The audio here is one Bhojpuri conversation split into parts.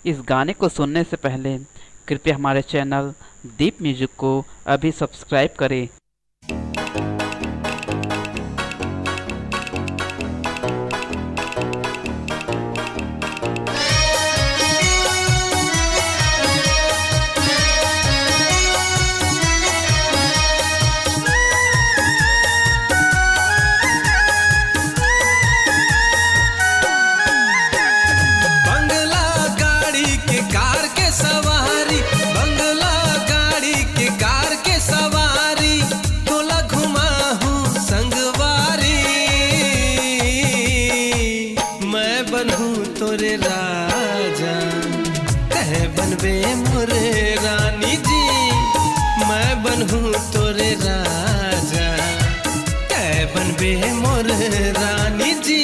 इस गाने को सुनने से पहले कृपया हमारे चैनल दीप म्यूजिक को अभी सब्सक्राइब करें। तोरे राजा कह बनबे मोरे रानी जी, मैं बनहूँ तोरे राजा कह बनबे मोरे रानी जी।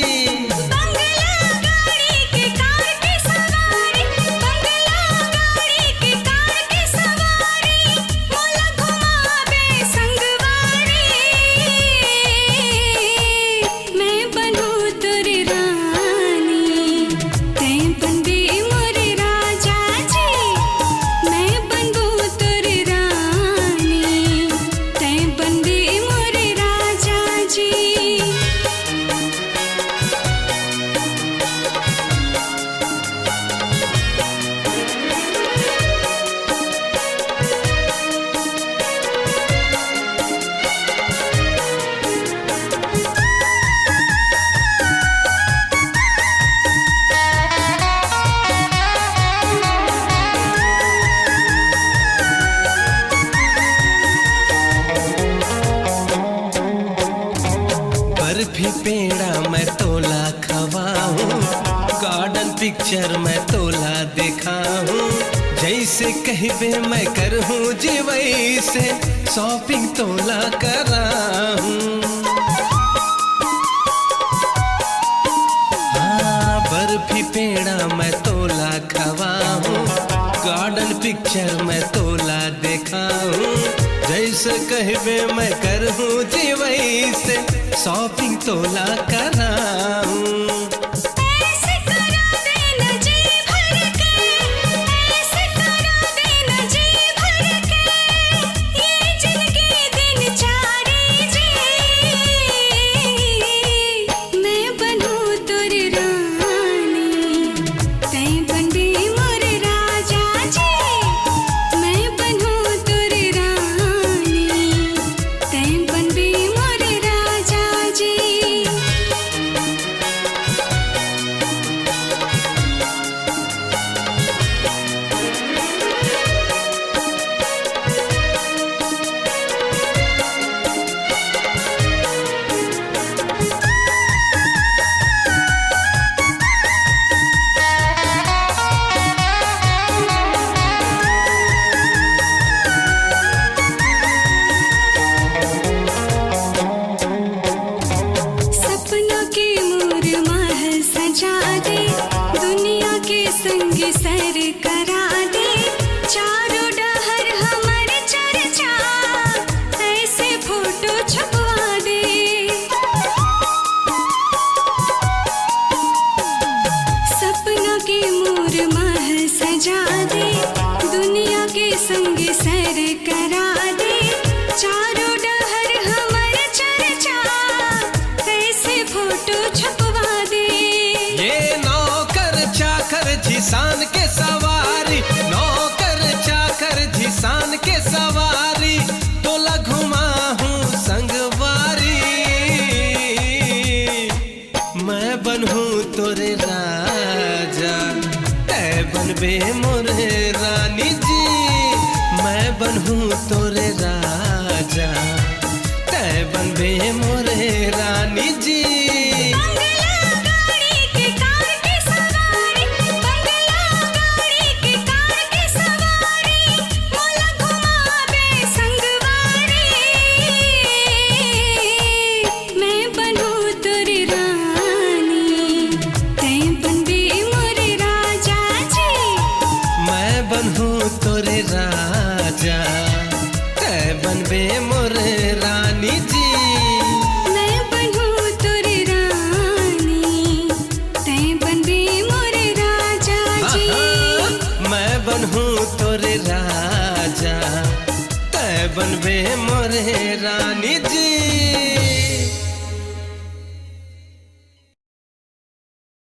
बर्फी पेड़ा मैं तोला खवाऊं, गार्डन पिक्चर मैं तोला दिखाऊं, जैसे कहबे मैं करहूं जी वैसे शॉपिंग तोला कराऊं। हाँ बर्फी पेड़ा मैं तोला खवाऊं, गार्डन पिक्चर मैं तोला दिखाऊं, जैसे कहबे मैं करहूं जी वैसे शॉपिंग तोला कराऊं। सर करा दे चारों डहर हमर चर्चा, ऐसे फोटो छपवा दे। सपना के मोर महल सजा दे, दुनिया के संग सर करा दे, चारों डहर हमर चर्चा, ऐसे फोटो छपवा दे। ये नौकर चाकर झिसान के सवारी, नौकर चाकर झिसान के सवारी, तोला घुमाहूं संगवारी, मैं बनहूं तोरे राजा तै बनबे मोरे रानी जी, मैं बनहूं तोरे राजा तै बनबे मोरे रानी जी। तोरे राजा तै बनबे मोरे रानी जी, मैं बनूं तोरे रानी तै बनबे मोरे राजा जी। बनहूँ तोरे राजा, तै बनबे मोरे रानी जी।